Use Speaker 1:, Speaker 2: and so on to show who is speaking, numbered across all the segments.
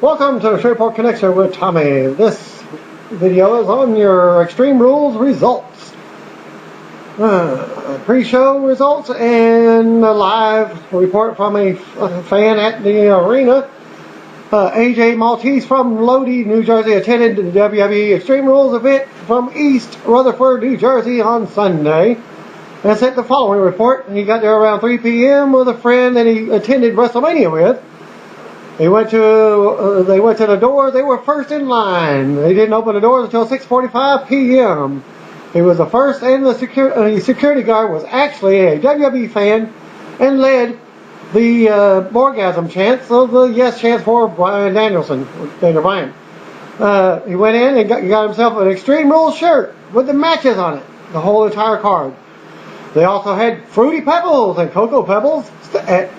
Speaker 1: Welcome to the Shreveport Connection with Tommy. This video is on your Extreme Rules results. Pre-show results and a live report from a fan at the arena. AJ Maltese from Lodi, New Jersey attended the WWE Extreme Rules event from East Rutherford, New Jersey on Sunday. And sent the following report. He got there around 3 p.m. with a friend that he attended WrestleMania with. They went to the door. They were first in line. They didn't open the doors until 6:45 p.m. He was the first, and the security guard was actually a WWE fan and led the orgasm chant, so the yes chant for Daniel Bryan. He went in and got himself an Extreme Rules shirt with the matches on it, the whole entire card. They also had Fruity Pebbles and Cocoa Pebbles at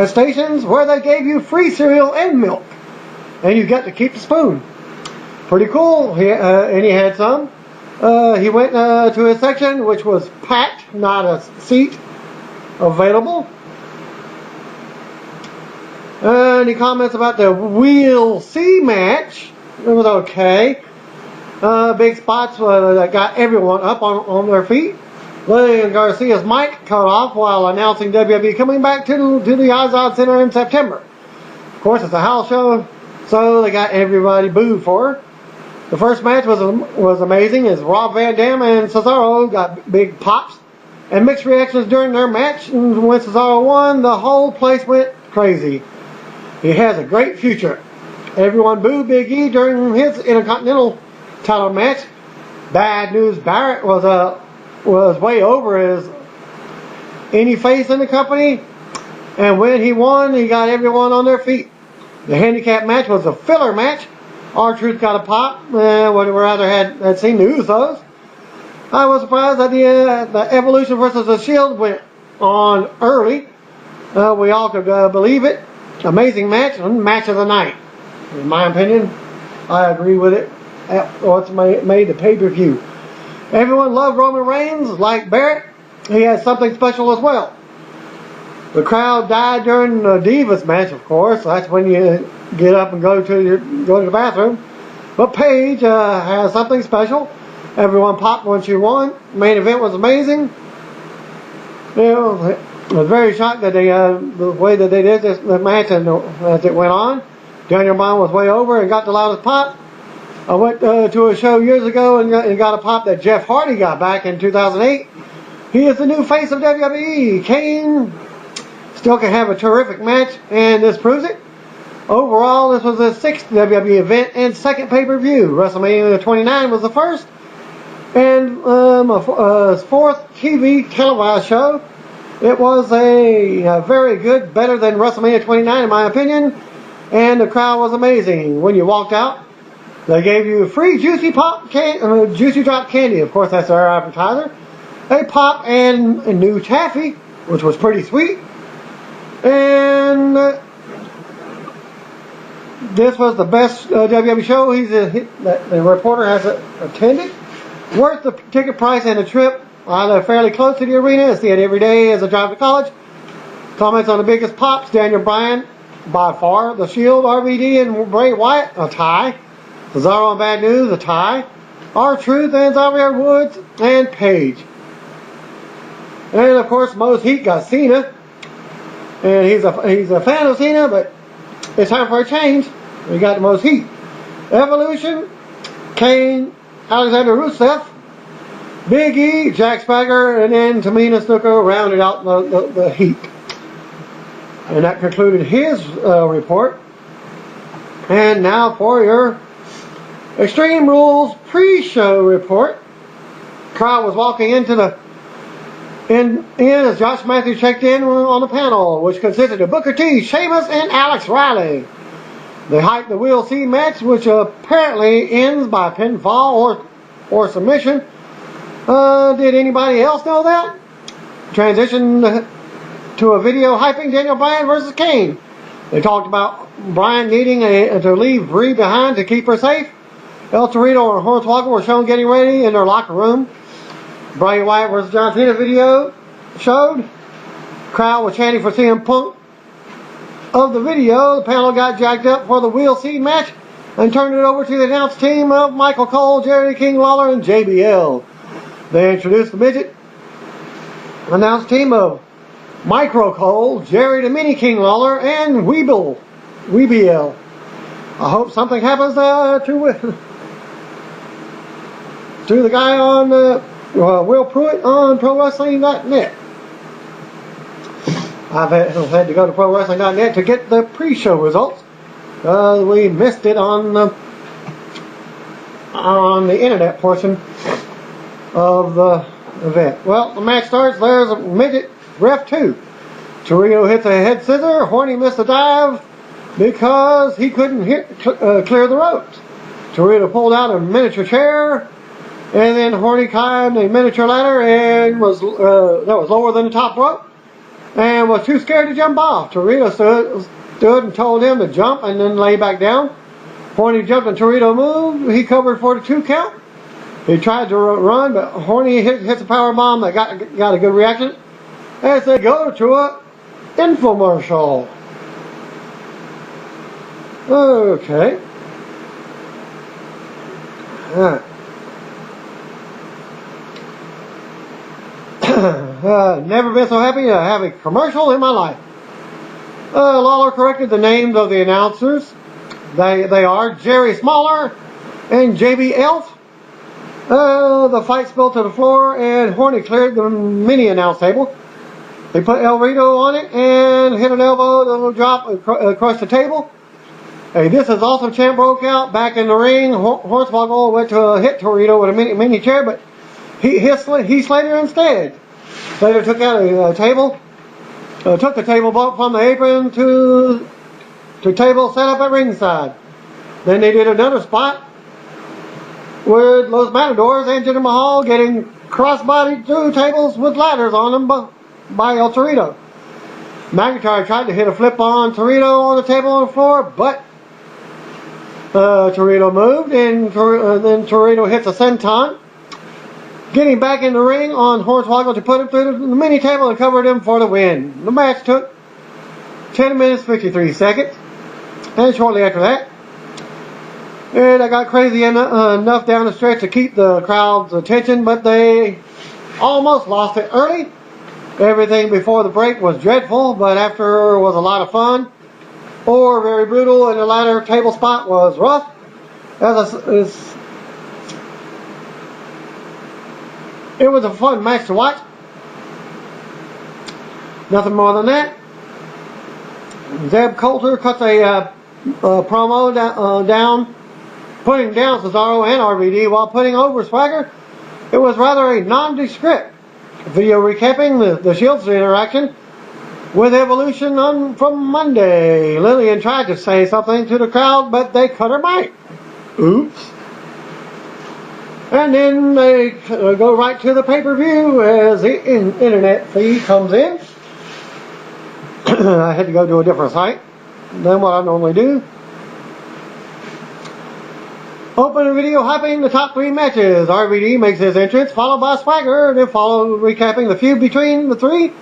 Speaker 1: stations where they gave you free cereal and milk, and you got to keep the spoon. Pretty cool. And he had some. He went to his section, which was packed, not a seat available. And he comments about the We'll See match. It was okay. Big spots that got everyone up on their feet. Lillian Garcia's mic cut off while announcing WWE coming back to the Izod Center in September. Of course, it's a house show, so they got everybody booed for her. The first match was amazing, as Rob Van Dam and Cesaro got big pops and mixed reactions during their match. And when Cesaro won, the whole place went crazy. He has a great future. Everyone booed Big E during his Intercontinental title match. Bad News Barrett was way over as any face in the company, and when he won, he got everyone on their feet. The handicap match was a filler match. R-Truth got a pop. Would rather had seen the Usos. I was surprised that the Evolution versus the Shield went on early. We all could believe it. Amazing match and match of the night. In my opinion, I agree with it. What's made the pay-per-view. Everyone loved Roman Reigns, like Barrett. He had something special as well. The crowd died during the Divas match, of course. That's when you get up and go to the bathroom. But Paige has something special. Everyone popped when she won. The main event was amazing. I was very shocked that the way that they did the match and as it went on. Daniel Bryan was way over and got the loudest pop. I went to a show years ago and got a pop that Jeff Hardy got back in 2008. He is the new face of WWE. Kane still can have a terrific match, and this proves it. Overall, this was the 6th WWE event and 2nd pay-per-view. WrestleMania 29 was the first, and a 4th TV televised show. It was a very good, better than WrestleMania 29 in my opinion, and the crowd was amazing. When you walked out, they gave you free Juicy Drop candy. Of course, that's our advertiser. A pop and a new taffy, which was pretty sweet. And this was the best WWE show that the reporter has attended. Worth the ticket price and the trip. I live fairly close to the arena. I see it every day as I drive to college. Comments on the biggest pops. Daniel Bryan, by far. The Shield, RVD, and Bray Wyatt, a tie. Cesaro and Bad News, a tie. R-Truth and Xavier Woods and Paige. And of course, most heat got Cena. And he's a fan of Cena, but it's time for a change. We got the most heat. Evolution, Kane, Alexander Rusev, Big E, Jack Swagger, and then Tamina Snuka rounded out the heat. And that concluded his report. And now for your Extreme Rules pre-show report. Crowd was walking into as Josh Matthews checked in on the panel, which consisted of Booker T, Sheamus, and Alex Riley. They hyped the We'll See match, which apparently ends by pinfall or submission. Did anybody else know that? Transition to a video hyping Daniel Bryan versus Kane. They talked about Bryan needing to leave Brie behind to keep her safe. El Torito and Hornswoggle were shown getting ready in their locker room. Bray Wyatt versus John Cena video showed. Crowd was chanting for CM Punk of the video, the panel got jacked up for the We'll See match and turned it over to the announced team of Michael Cole, Jerry King Lawler, and JBL. They introduced the midget announced team of Micro Cole, Jerry the Mini King Lawler, and Weebiel. I hope something happens to the guy on Will Pruitt on ProWrestling.net. I've had to go to ProWrestling.net to get the pre-show results. We missed it on the internet portion of the event. Well, the match starts. There's a midget ref 2. Torito hits a head scissor. Horny missed the dive because he couldn't clear the ropes. Torito pulled out a miniature chair, and then Horny climbed a miniature ladder and that was lower than the top rope, and was too scared to jump off. Torito stood and told him to jump and then lay back down. Horny jumped and Torito moved. He covered for the 2 count. He tried to run, but Horny hits a power bomb that got a good reaction as they go to an infomercial. Okay. Never been so happy to have a commercial in my life. Lawler corrected the names of the announcers. They are Jerry Smaller and JB Elf. The fight spilled to the floor and Horny cleared the mini announce table. He put El Rito on it and hit an elbow drop across the table. A This Is Awesome chant broke out back in the ring. Hornswoggle went to hit Torito with a mini chair, but he Slater instead. Slater took out a table, took the table bump from the apron to table set up at ringside. Then they did another spot with Los Matadors and Jinder Mahal getting crossbodied through tables with ladders on them by El Torito. McIntyre tried to hit a flip on Torito on the table on the floor, but Torito moved, and then Torito hits a senton, getting back in the ring on Hornswoggle to put him through the mini table and covered him for the win. The match took 10 minutes 53 seconds, and shortly after that, and I got crazy enough down the stretch to keep the crowd's attention, but they almost lost it early. Everything before the break was dreadful, but after was a lot of fun, or very brutal, and the latter table spot was rough. It was a fun match to watch. Nothing more than that. Zeb Coulter cuts a promo down, putting down Cesaro and RVD while putting over Swagger. It was rather a nondescript video recapping the Shield's interaction with Evolution from Monday. Lillian tried to say something to the crowd, but they cut her mic. Oops. And then they go right to the pay-per-view as the internet feed comes in. I had to go to a different site than what I normally do. Open video hyping the top 3 matches. RVD makes his entrance, followed by Swagger, then recapping the feud between the 3.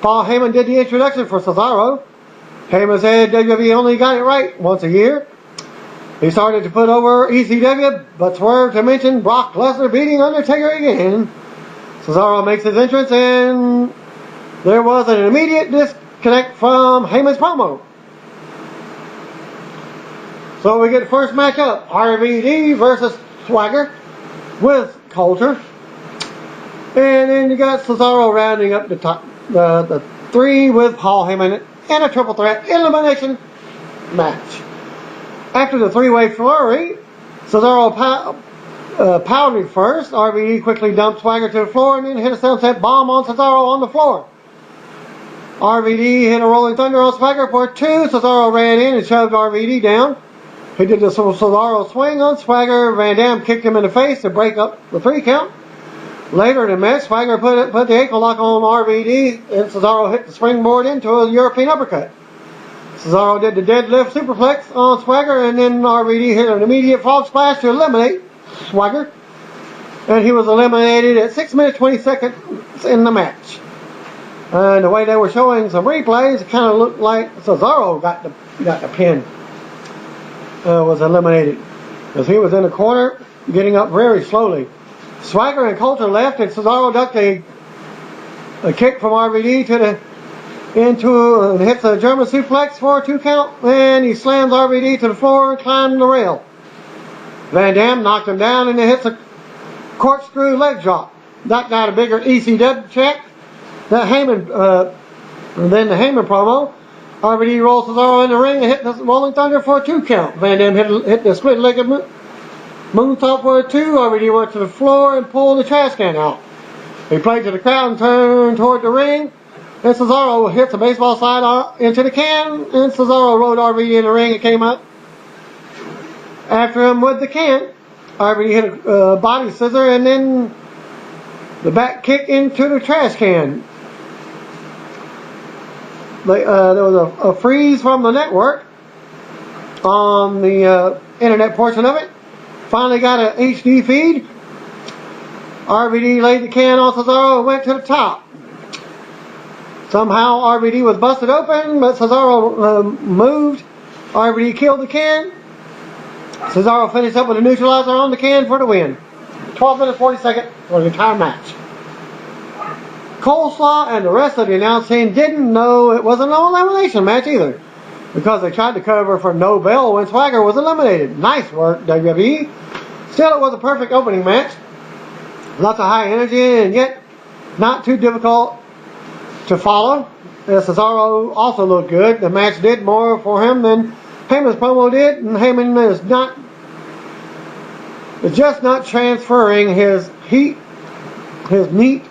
Speaker 1: Paul Heyman did the introduction for Cesaro. Heyman said WWE only got it right once a year. He started to put over ECW, but swerved to mention Brock Lesnar beating Undertaker again. Cesaro makes his entrance, and there was an immediate disconnect from Heyman's promo. So we get the first matchup, RVD versus Swagger with Coulter. And then you got Cesaro rounding up the 3 with Paul Heyman in a triple threat elimination match. After the 3-way flurry, Cesaro powdered first. RVD quickly dumped Swagger to the floor and then hit a sunset bomb on Cesaro on the floor. RVD hit a rolling thunder on Swagger for 2. Cesaro ran in and shoved RVD down. He did the Cesaro swing on Swagger. Van Dam kicked him in the face to break up the 3 count. Later in the match, Swagger put the ankle lock on RVD, and Cesaro hit the springboard into a European uppercut. Cesaro did the deadlift superplex on Swagger, and then RVD hit an immediate frog splash to eliminate Swagger. And he was eliminated at 6 minutes 20 seconds in the match. And the way they were showing some replays, it kind of looked like Cesaro got the pin. Was eliminated as he was in the corner, getting up very slowly. Swagger and Coulter left, and Cesaro ducked a kick from RVD and hits a German suplex for a 2 count, and he slams RVD to the floor and climbs the rail. Van Dam knocked him down and then hits a corkscrew leg drop. That got a bigger ECW check. That Heyman, then the Heyman promo. RVD rolls Cesaro in the ring and hit the Rolling Thunder for a 2 count. Van Dam hit the split-legged moonsault for a 2. RVD went to the floor and pulled the trash can out. He played to the crowd and turned toward the ring. And Cesaro hits a baseball slide into the can. And Cesaro rode RVD in the ring and came up after him with the can. RVD hit a body scissor and then the back kick into the trash can. There was a freeze from the network on the internet portion of it. Finally got an HD feed. RVD laid the can on Cesaro and went to the top. Somehow RVD was busted open, but Cesaro moved. RVD killed the can. Cesaro finished up with a neutralizer on the can for the win. 12 minutes 40 seconds for the entire match. Coleslaw and the rest of the announce team didn't know it was a no elimination match either, because they tried to cover for no bell when Swagger was eliminated. Nice work, WWE. Still, it was a perfect opening match. Lots of high energy and yet not too difficult to follow. Cesaro also looked good. The match did more for him than Heyman's promo did, and Heyman is just not transferring his heat, his meat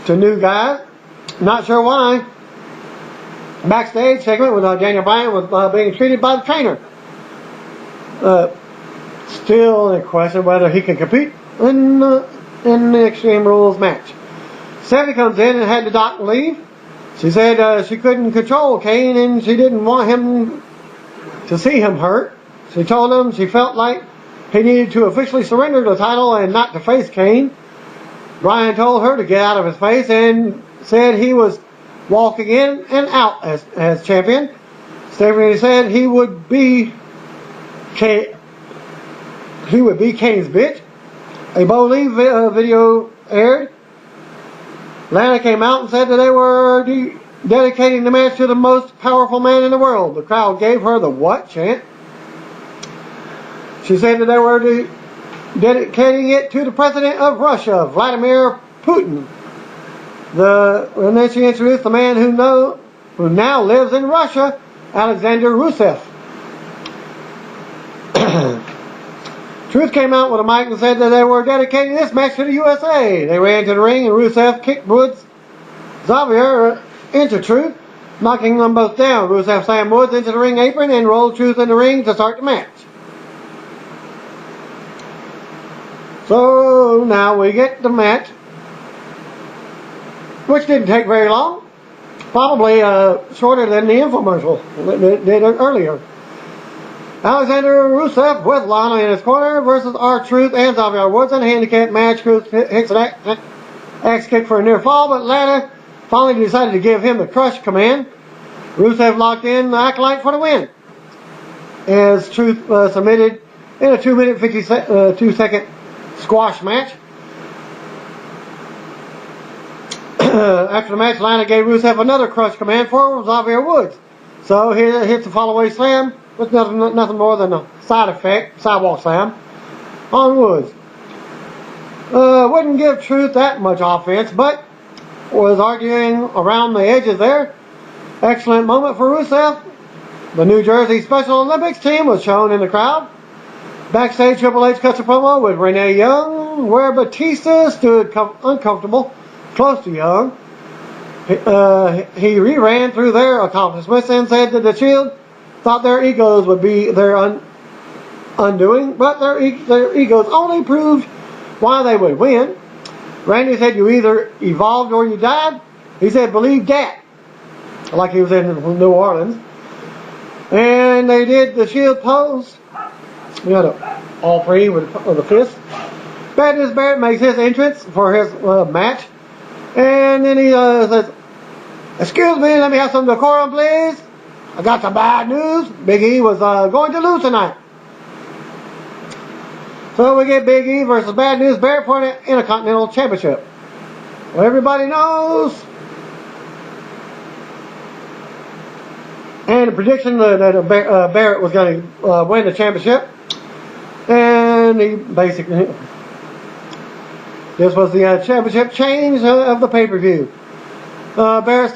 Speaker 1: to new guys. Not sure why. Backstage segment with Daniel Bryan was being treated by the trainer. Still in question whether he can compete in the Extreme Rules match. Stephanie comes in and had the doc leave. She said she couldn't control Kane and she didn't want him to see him hurt. She told him she felt like he needed to officially surrender the title and not to face Kane. Bryan told her to get out of his face and said he was walking in and out as champion. Stephanie said he would be Kane's bitch. A Bo Lee video aired. Lana came out and said that they were dedicating the match to the most powerful man in the world. The crowd gave her the what chant. She said that they were dedicating it to the president of Russia, Vladimir Putin. And then she introduced the man who now lives in Russia, Alexander Rusev. Truth came out with a mic and said that they were dedicating this match to the USA. They ran to the ring and Rusev kicked Woods Xavier into Truth, knocking them both down. Rusev slammed Woods into the ring apron and rolled Truth in the ring to start the match. So now we get the match, which didn't take very long. Probably shorter than the infomercial that did earlier. Alexander Rusev with Lana in his corner versus R-Truth and Xavier Woods in a handicap match. Truth hits an axe kick for a near fall, but Lana finally decided to give him the crush command. Rusev locked in the Acolyte for the win, as Truth submitted in a 2-minute 52-second squash match. After the match, Lana gave Rusev another crush command for Xavier Woods. So he hits a follow-away slam with nothing more than a sidewalk slam on Woods. Wouldn't give Truth that much offense, but was arguing around the edges there. Excellent moment for Rusev. The New Jersey Special Olympics team was shown in the crowd. Backstage, Triple H cuts a promo with Renee Young, where Batista stood uncomfortable, close to Young. He re-ran through their accomplishments and said that the Shield thought their egos would be their undoing, but their egos only proved why they would win. Randy said, "You either evolved or you died." He said, "Believe that," like he was in New Orleans. And they did the Shield pose. We got all three with the fist. Bad News Barrett makes his entrance for his match. And then he says, Excuse me, let me have some decorum, please. I got some bad news. Big E was going to lose tonight. So we get Big E versus Bad News Barrett for the Intercontinental Championship. Well, everybody knows. And the prediction that Barrett was going to win the championship. And he basically, this was the championship change of the pay-per-view. Barrett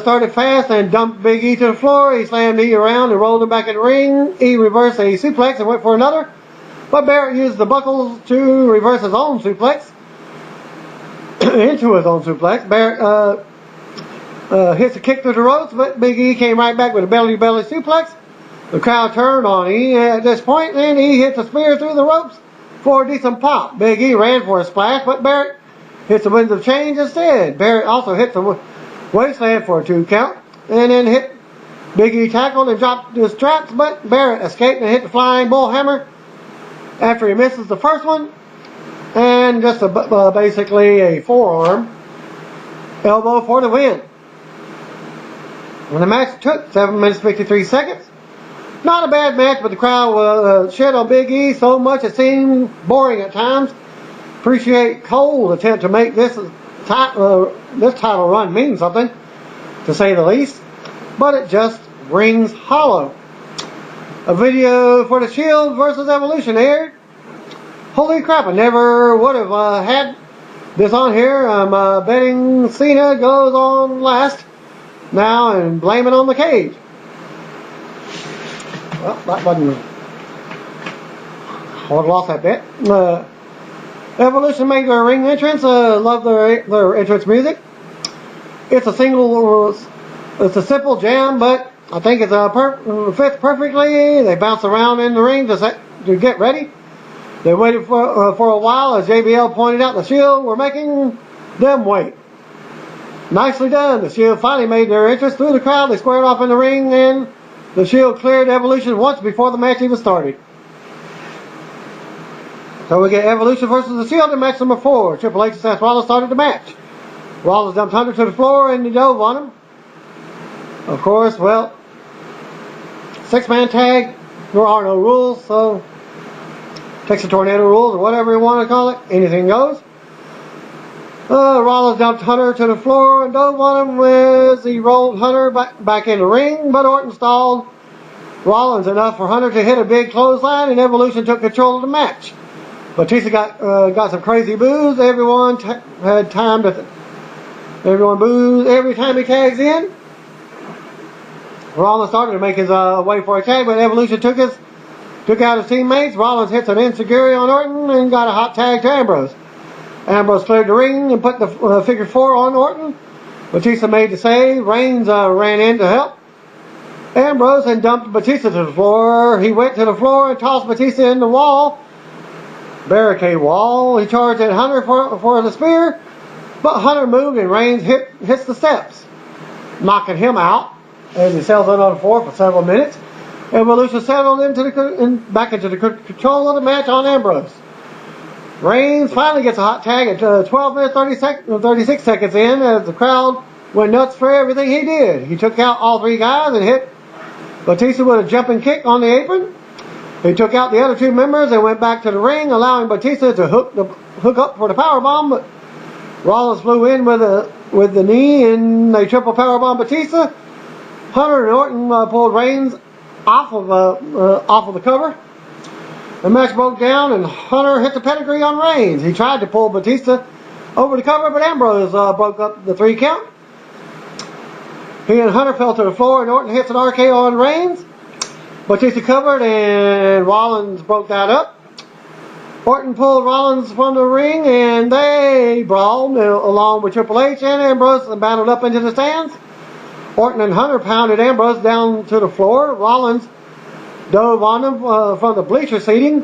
Speaker 1: started fast and dumped Big E to the floor. He slammed E around and rolled him back in the ring. E reversed a suplex and went for another. But Barrett used the buckles to reverse his own suplex. Into his own suplex. Barrett hits a kick through the ropes, but Big E came right back with a belly-to-belly suplex. The crowd turned on E at this point, and E hits a spear through the ropes for a decent pop. Big E ran for a splash, but Barrett hits the winds of change instead. Barrett also hit the wasteland for a 2 count, and then hit Big E tackled and dropped his straps, but Barrett escaped and hit the flying bull hammer after he misses the first one, and just basically a forearm elbow for the win. And the match took 7 minutes 53 seconds. Not a bad match, but the crowd shit on Big E so much it seemed boring at times. Appreciate Cole's attempt to make this title run mean something, to say the least, but it just rings hollow. A video for the Shield versus Evolution aired. Holy crap, I never would have had this on here. I'm betting Cena goes on last now and blame it on the cage. Well, that wasn't. I would have lost that bet. Evolution made their ring entrance. Love their entrance music. It's a simple jam, but I think it fits perfectly. They bounce around in the ring to get ready. They waited for a while, as JBL pointed out. The Shield were making them wait. Nicely done. The Shield finally made their entrance through the crowd. They squared off in the ring, and the Shield cleared Evolution once before the match even started. So we get Evolution versus the Shield in match number 4. Triple H and Seth Rollins started the match. Rollins dumped Hunter to the floor and he dove on him. Of course, well, 6-man tag. There are no rules, so Texas Tornado rules or whatever you want to call it. Anything goes. Rollins dumped Hunter to the floor and dove on him as he rolled Hunter back in the ring, but Orton stalled Rollins enough for Hunter to hit a big clothesline, and Evolution took control of the match. Batista got some crazy boos. Everyone had time to. Everyone boos every time he tags in. Rollins started to make his way for a tag, but Evolution took out his teammates. Rollins hits an enziguri on Orton and got a hot tag to Ambrose. Ambrose cleared the ring and put the figure 4 on Orton. Batista made the save. Reigns ran in to help Ambrose and dumped Batista to the floor. He went to the floor and tossed Batista in the wall. Barricade wall. He charged at Hunter for the spear, but Hunter moved and Reigns hits the steps, knocking him out as he sails on the floor for several minutes. Evolution settled back into the control of the match on Ambrose. Reigns finally gets a hot tag at 12 minutes 36 seconds in, as the crowd went nuts for everything he did. He took out all 3 guys and hit Batista with a jumping kick on the apron. He took out the other 2 members and went back to the ring, allowing Batista to hook up for the powerbomb, but Rollins flew in with the knee and they triple powerbomb Batista. Hunter and Orton pulled Reigns off of the cover. The match broke down and Hunter hit the pedigree on Reigns. He tried to pull Batista over the cover, but Ambrose broke up the 3 count. He and Hunter fell to the floor and Orton hits an RKO on Reigns. Batista covered and Rollins broke that up. Orton pulled Rollins from the ring and they brawled along with Triple H and Ambrose and battled up into the stands. Orton and Hunter pounded Ambrose down to the floor. Rollins dove on him from the bleacher seating,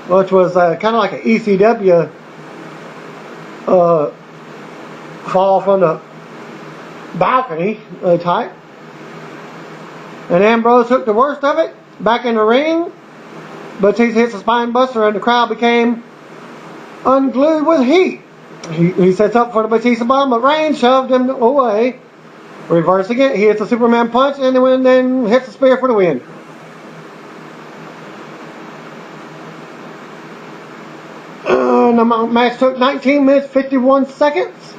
Speaker 1: which was kind of like an ECW fall from the balcony type. And Ambrose took the worst of it back in the ring. Batista hits a spine buster and the crowd became unglued with heat. He sets up for the Batista bomb, but Reigns shoved him away Reversing it, he hits a Superman punch and then hits the spear for the win. The match took 19 minutes 51 seconds.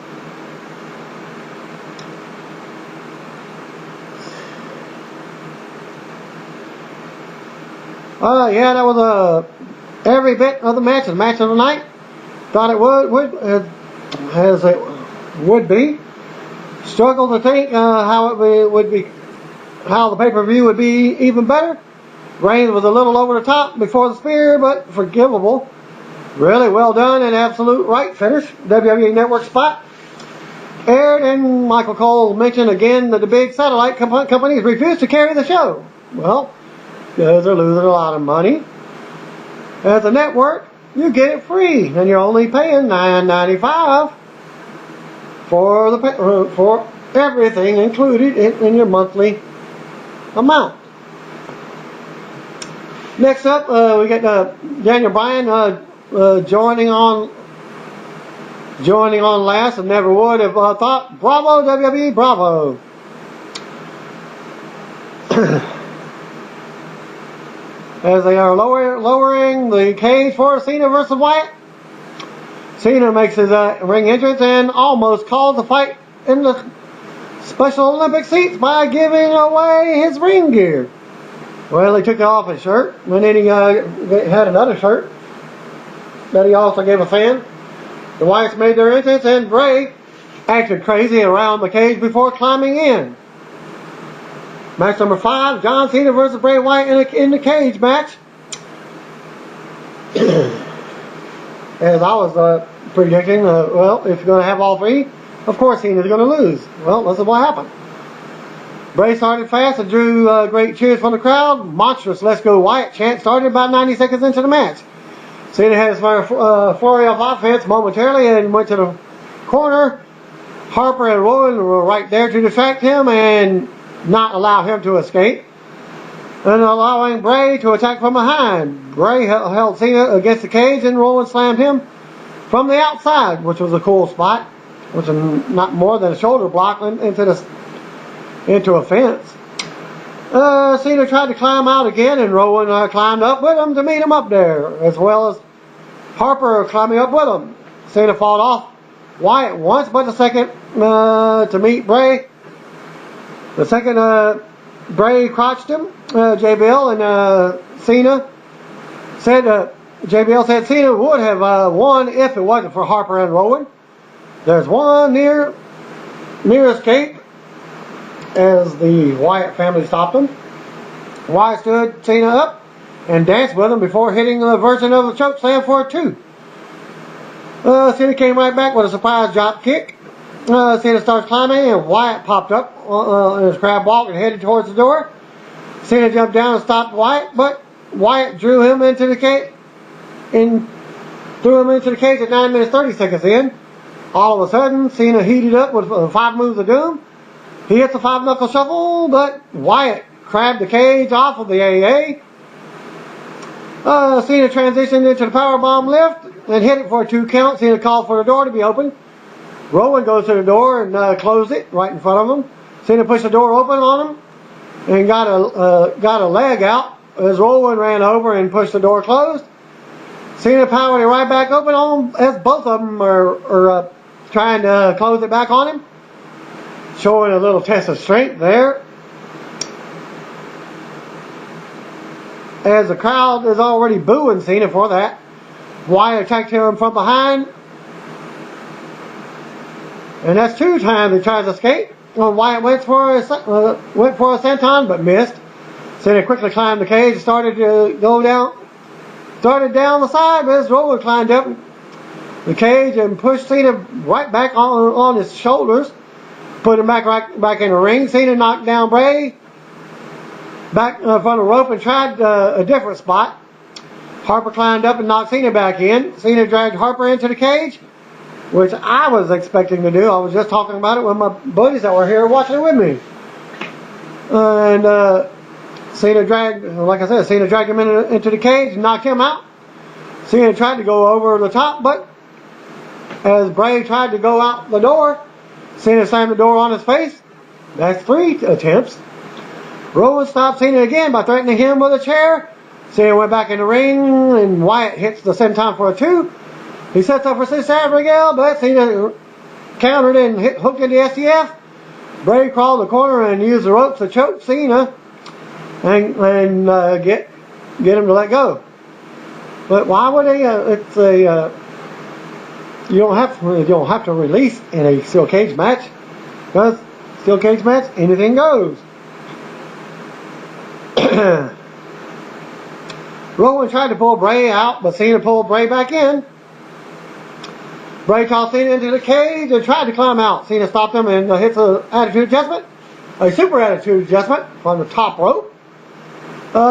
Speaker 1: Yeah, that was every bit of the match. The match of the night. Thought it would as it would be. Struggled to think how it would be, how the pay-per-view would be even better. Reigns was a little over the top before the spear, but forgivable. Really well done and absolute right finish. WWE Network spot aired, and Michael Cole mentioned again that the big satellite companies refuse to carry the show. Well, because they're losing a lot of money. As a network, you get it free, and you're only paying $9.95 for everything included in your monthly amount. Next up, we get Daniel Bryan joining on last, and never would have thought. Bravo, WWE, bravo. As they are lowering the cage for Cena versus Wyatt. Cena makes his ring entrance and almost calls the fight in the Special Olympic seats by giving away his ring gear. Well, he took off his shirt, and then he had another shirt that he also gave a fan. The Wyatts made their entrance, and Bray acted crazy around the cage before climbing in. Match number 5, John Cena versus Bray Wyatt in the cage match. As I was predicting, well, if you're going to have all three, of course Cena's going to lose. Well, this is what happened. Bray started fast and drew great cheers from the crowd. Monstrous "Let's Go Wyatt" chant started about 90 seconds into the match. Cena had his flurry of offense momentarily and went to the corner. Harper and Rowan were right there to distract him and not allow him to escape, and allowing Bray to attack from behind. Bray held Cena against the cage, and Rowan slammed him from the outside, which was a cool spot, which is not more than a shoulder block into a fence. Cena tried to climb out again, and Rowan climbed up with him to meet him up there, as well as Harper climbing up with him. Cena fought off Wyatt once, but the second to meet Bray. The second Bray crotched him, JBL, and Cena said JBL said Cena would have won if it wasn't for Harper and Rowan. There's one near escape as the Wyatt family stopped him. Wyatt stood Cena up and danced with him before hitting a version of a chokeslam for a 2. Cena came right back with a surprise drop kick. Cena starts climbing, and Wyatt popped up in his crab walk and headed towards the door. Cena jumped down and stopped Wyatt, but Wyatt threw him into the cage at 9 minutes 30 seconds in. All of a sudden, Cena heated up with 5 moves of doom. He hits a 5-knuckle shuffle, but Wyatt grabbed the cage off of the AA. Cena transitioned into the powerbomb lift and hit it for a 2 count. Cena called for the door to be opened. Rowan goes to the door and closed it right in front of him. Cena pushed the door open on him and got a leg out as Rowan ran over and pushed the door closed. Cena powered it right back open on him as both of them are trying to close it back on him, showing a little test of strength there. As the crowd is already booing Cena for that, Wyatt attacked him from behind. And that's 2 times he tries to escape. Well, Wyatt went for a senton, but missed. Cena quickly climbed the cage and started down the side, but as Rowan climbed up the cage and pushed Cena right back on his shoulders, put him back in the ring. Cena knocked down Bray back from the rope and tried a different spot. Harper climbed up and knocked Cena back in. Cena dragged Harper into the cage, which I was expecting to do. I was just talking about it with my buddies that were here watching it with me. And Cena dragged him into the cage and knocked him out. Cena tried to go over the top, but as Bray tried to go out the door, Cena slammed the door on his face. That's 3 attempts. Rowan stopped Cena again by threatening him with a chair. Cena went back in the ring, and Wyatt hits the senton for a 2. He sets up for Sister Abigail, but Cena countered and hooked into STF. Bray crawled the corner and used the ropes to choke Cena and get him to let go. But why would they? You don't have to release in a steel cage match, because steel cage match, anything goes. Rowan tried to pull Bray out, but Cena pulled Bray back in. Bray tossed Cena into the cage and tried to climb out. Cena stopped him and hits an attitude adjustment, a super attitude adjustment from the top rope.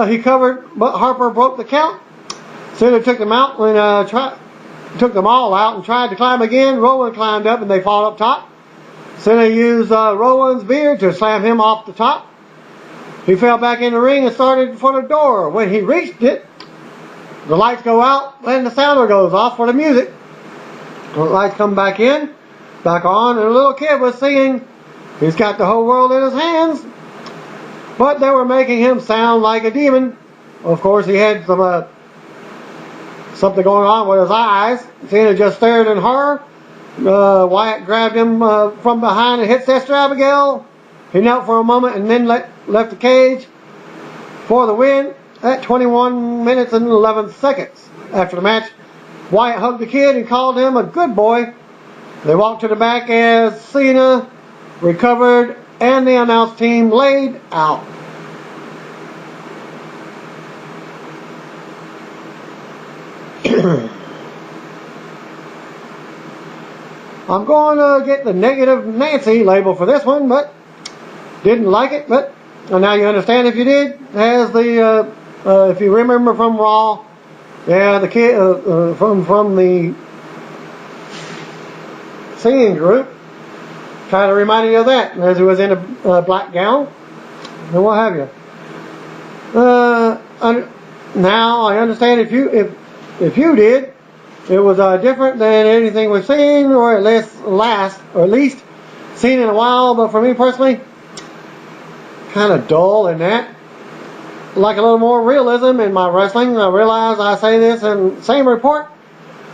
Speaker 1: He covered, but Harper broke the count. Cena took them out and took them all out and tried to climb again. Rowan climbed up and they fought up top. Cena used Rowan's beard to slam him off the top. He fell back in the ring and started for the door. When he reached it, the lights go out and the sounder goes off for the music. The lights come back in, back on, and a little kid was singing, "He's got the whole world in his hands." But they were making him sound like a demon. Of course, he had some something going on with his eyes. Cena just stared in horror. Wyatt grabbed him from behind and hit Sister Abigail. He knelt for a moment and then left the cage for the win at 21 minutes and 11 seconds. After the match, Wyatt hugged the kid and called him a good boy. They walked to the back as Cena recovered and the announce team laid out. I'm going to get the negative Nancy label for this one, but didn't like it. But now you understand if you did. As the if you remember from Raw, yeah, the kid from the singing group kind of reminded you of that, as he was in a black gown and what have you. Now I understand if you did, it was different than anything we've seen, or at least seen in a while. But for me personally, kind of dull in that. Like a little more realism in my wrestling. I realize I say this in the same report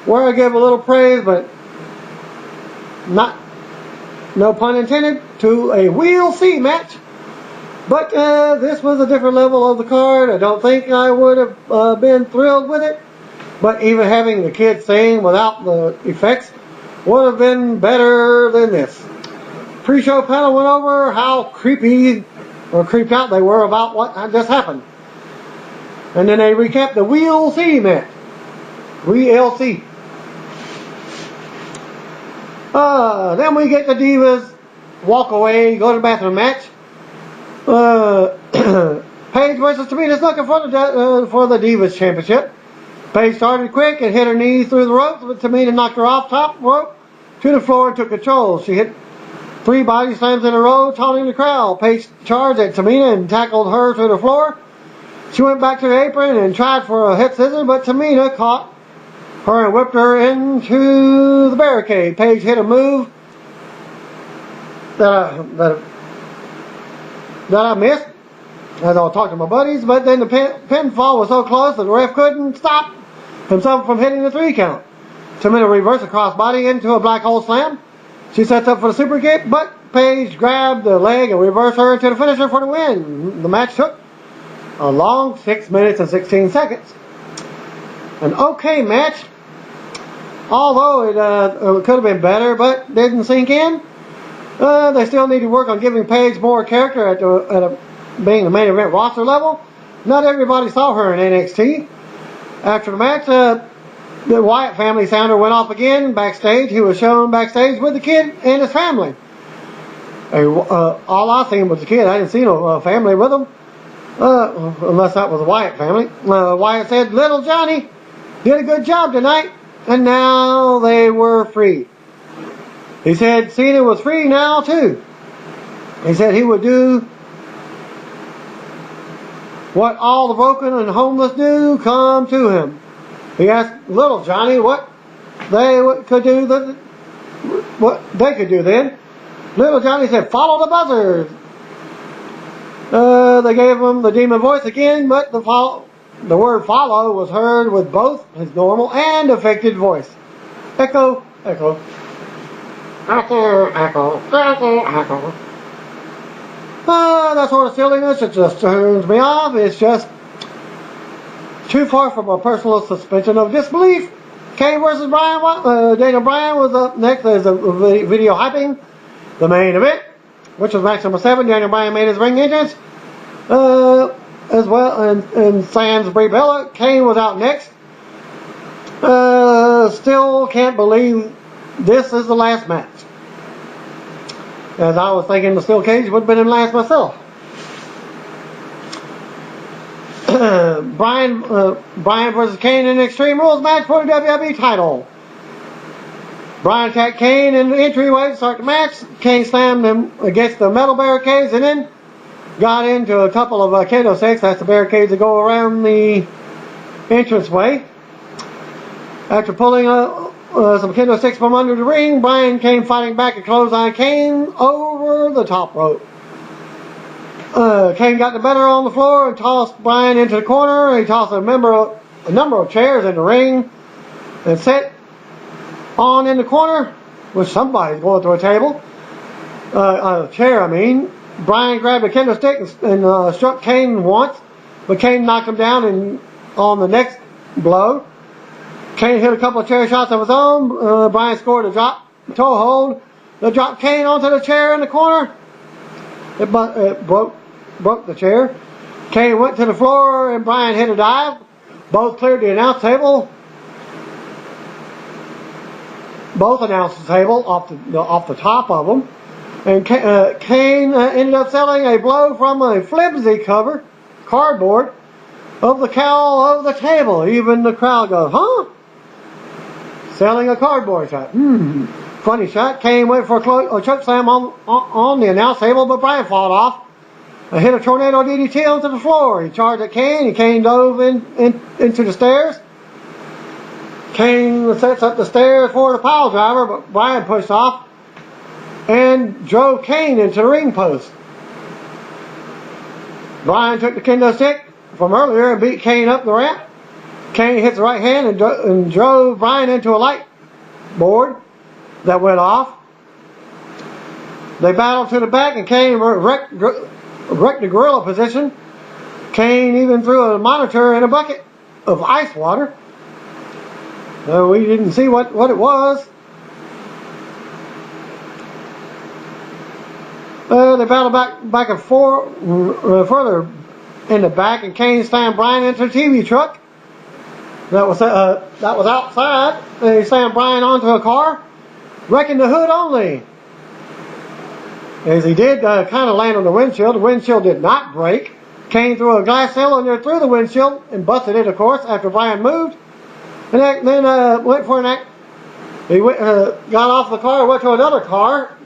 Speaker 1: where I give a little praise, but no pun intended, to a We'll See match. But this was a different level of the card. I don't think I would have been thrilled with it. But even having the kids sing without the effects would have been better than this. Pre-show panel went over how creepy or creeped out they were about what just happened. And then they recapped the We'll See match. WLC. Then we get the Divas walk away, go to the bathroom match. Paige versus Tamina Snuka for the Divas Championship. Paige started quick and hit her knee through the ropes, but Tamina knocked her off top rope to the floor and took control. She hit 3 body slams in a row, taunting the crowd. Paige charged at Tamina and tackled her to the floor. She went back to the apron and tried for a hip scissor, but Tamina caught her and whipped her into the barricade. Paige hit a move that I missed as I was talking to my buddies, but then the pinfall was so close that the ref couldn't stop himself from hitting the 3 count. Tamina reversed a crossbody into a black hole slam. She sets up for the super kick, but Paige grabbed the leg and reversed her into the finisher for the win. The match took a long 6 minutes and 16 seconds. An okay match, although it could have been better, but didn't sink in. They still need to work on giving Paige more character at being the main event roster level. Not everybody saw her in NXT. After the match, the Wyatt family sounder went off again backstage. He was shown backstage with the kid and his family. All I seen was the kid. I didn't see no family with him. Unless that was the Wyatt family. Wyatt said, "Little Johnny did a good job tonight," and now they were free. He said Cena was free now too. He said he would do what all the broken and homeless do, come to him. He asked Little Johnny what they could do then. Little Johnny said, "Follow the buzzers." They gave him the demon voice again, but the word follow was heard with both his normal and affected voice. Echo, echo. Echo, echo, echo, echo. That sort of silliness, it just turns me off. It's just too far from a personal suspension of disbelief. Kane versus Bryan. Daniel Bryan was up next as a video hyping the main event, which was match number 7. Daniel Bryan made his ring entrance as well, and sans Brie Bella. Kane was out next. Still can't believe this is the last match. As I was thinking the steel cage would have been in last myself. Bryan versus Kane in an Extreme Rules match for the WWE title. Bryan attacked Kane in the entryway to start the match. Kane slammed him against the metal barricades and then got into a couple of kendo sticks. That's the barricades that go around the entranceway. After pulling some kendo sticks from under the ring, Bryan came fighting back and clothesline Kane over the top rope. Kane got the better on the floor and tossed Bryan into the corner. He tossed a number of chairs in the ring and sat on in the corner, which somebody's going through a table. A chair, I mean. Bryan grabbed a kendo stick and struck Kane once, but Kane knocked him down and on the next blow. Kane hit a couple of chair shots of his own. Bryan scored a drop toe hold that dropped Kane onto the chair in the corner. It broke the chair. Kane went to the floor and Bryan hit a dive. Both cleared the announce table. Both announced the table off the top of them. And Kane ended up selling a blow from a flimsy cover, cardboard, of the cowl of the table. Even the crowd goes, huh? Selling a cardboard shot. Funny shot. Kane went for a choke slam on the announce table, but Bryan fought off. Hit a tornado DDT onto the floor. He charged at Kane. And Kane dove into the stairs. Kane sets up the stairs for the pile driver, but Bryan pushed off and drove Kane into the ring post. Bryan took the kendo stick from earlier and beat Kane up the ramp. Kane hits the right hand and drove Bryan into a light board that went off. They battled to the back and Kane wrecked the gorilla position. Kane even threw a monitor in a bucket of ice water. We didn't see what it was. They battled back and forth further in the back, and Kane slammed Bryan into the TV truck that was outside. He slammed Bryan onto a car, wrecking the hood only. As he did kind of land on the windshield. The windshield did not break. Kane threw a glass cylinder through the windshield and busted it, of course, after Bryan moved. And then went for an act. He got off the car, went to another car,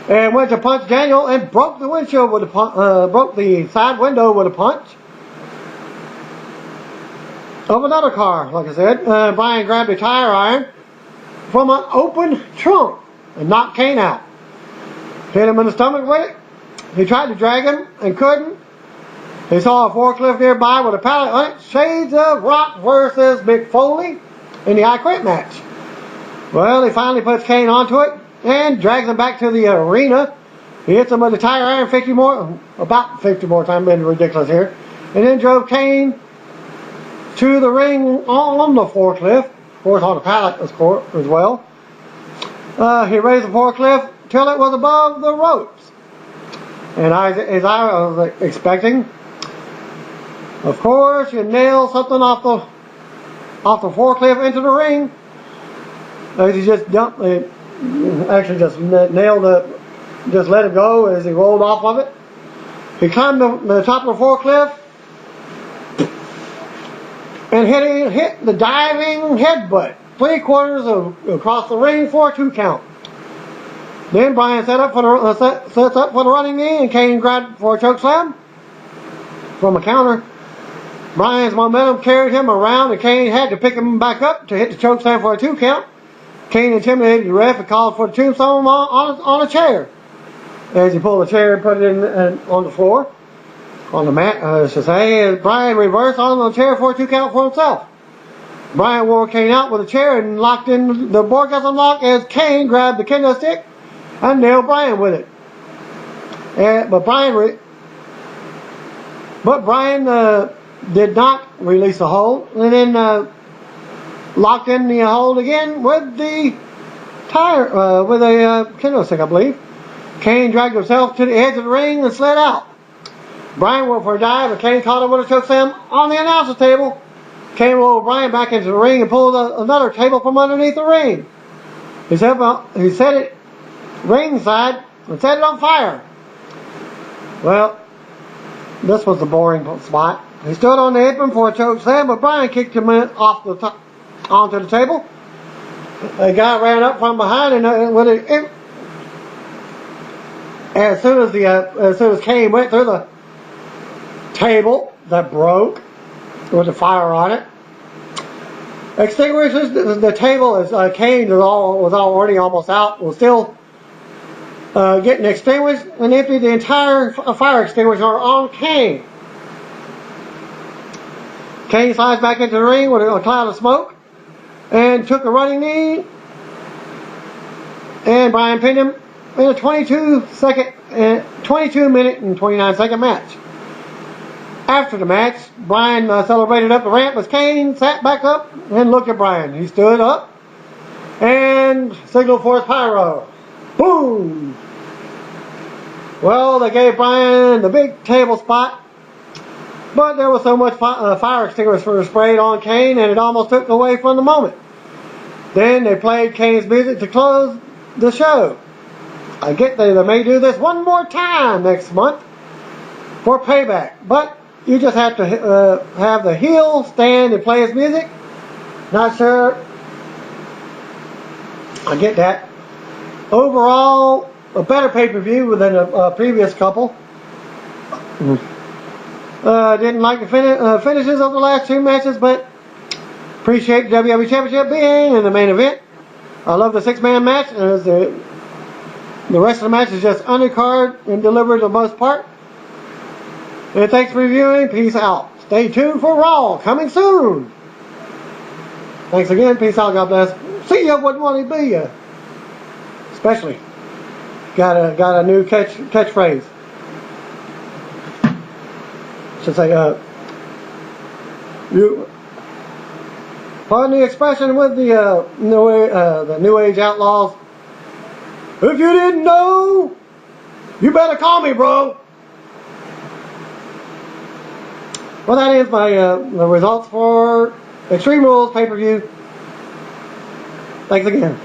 Speaker 1: and went to punch Daniel and broke the windshield with broke the side window with a punch of another car. Like I said, Bryan grabbed a tire iron from an open trunk and knocked Kane out. Hit him in the stomach with it. He tried to drag him and couldn't. He saw a forklift nearby with a pallet on it. Shades of Rock versus Mick Foley in the I Quit match. Well, he finally puts Kane onto it and drags him back to the arena. He hits him with a tire iron about 50 more times, been ridiculous here. And then drove Kane to the ring on the forklift. Of course, on the pallet as well. He raised the forklift till it was above the ropes. And as I was expecting, of course, you nail something off the forklift into the ring. He just just let it go as he rolled off of it. He climbed the top of the forklift and hit the diving headbutt 3/4 across the ring for a 2 count. Then Bryan sets up for the running knee, and Kane grabbed for a choke slam from a counter. Bryan's momentum carried him around, and Kane had to pick him back up to hit the choke slam for a 2 count. Kane intimidated the ref and called for the tombstone on a chair. as he pulled the chair and put it on the floor, on the mat. Should say, Brian reversed on the chair for a 2 count for himself. Brian wore Kane out with a chair and locked in the board got unlocked as Kane grabbed the kendo stick and nailed Brian with it. But Brian did not release the hold, and then locked in the hold again with the with a kendo stick, I believe. Kane dragged himself to the edge of the ring and slid out. Brian went for a dive, but Kane caught him with a chokeslam on the announcer's table. Kane rolled Brian back into the ring and pulled another table from underneath the ring. He set it ringside and set it on fire. Well, this was the boring spot. He stood on the apron for a chokeslam, but Brian kicked him off the top onto the table. A guy ran up from behind and with it. As soon as Kane went through the table that broke with the fire on it, extinguishes the table as Kane was already almost out, was still getting extinguished, and emptied the entire fire extinguisher on Kane. Kane slides back into the ring with a cloud of smoke and took a running knee, and Brian pinned him in a 22 minute and 29 second match. After the match, Brian celebrated up the ramp as Kane sat back up and looked at Brian. He stood up and signaled for his pyro. Boom! Well, they gave Brian the big table spot, but there was so much fire extinguisher sprayed on Kane and it almost took away from the moment. Then they played Kane's music to close the show. I get they may do this one more time next month for payback, but you just have to have the heel stand and play his music. Not sure. I get that. Overall, a better pay-per-view than a previous couple. Didn't like the finishes of the last 2 matches, but appreciate the WWE Championship being in the main event. I love the 6-man match, as the rest of the match is just undercard and delivered for the most part. And thanks for reviewing. Peace out. Stay tuned for Raw, coming soon. Thanks again. Peace out. God bless. See ya. Wouldn't want to be ya. Especially got a new catchphrase. Should say you. Pardon the expression with the New Age Outlaws. If you didn't know, you better call me, bro. Well, that is my the results for Extreme Rules pay-per-view. Thanks again.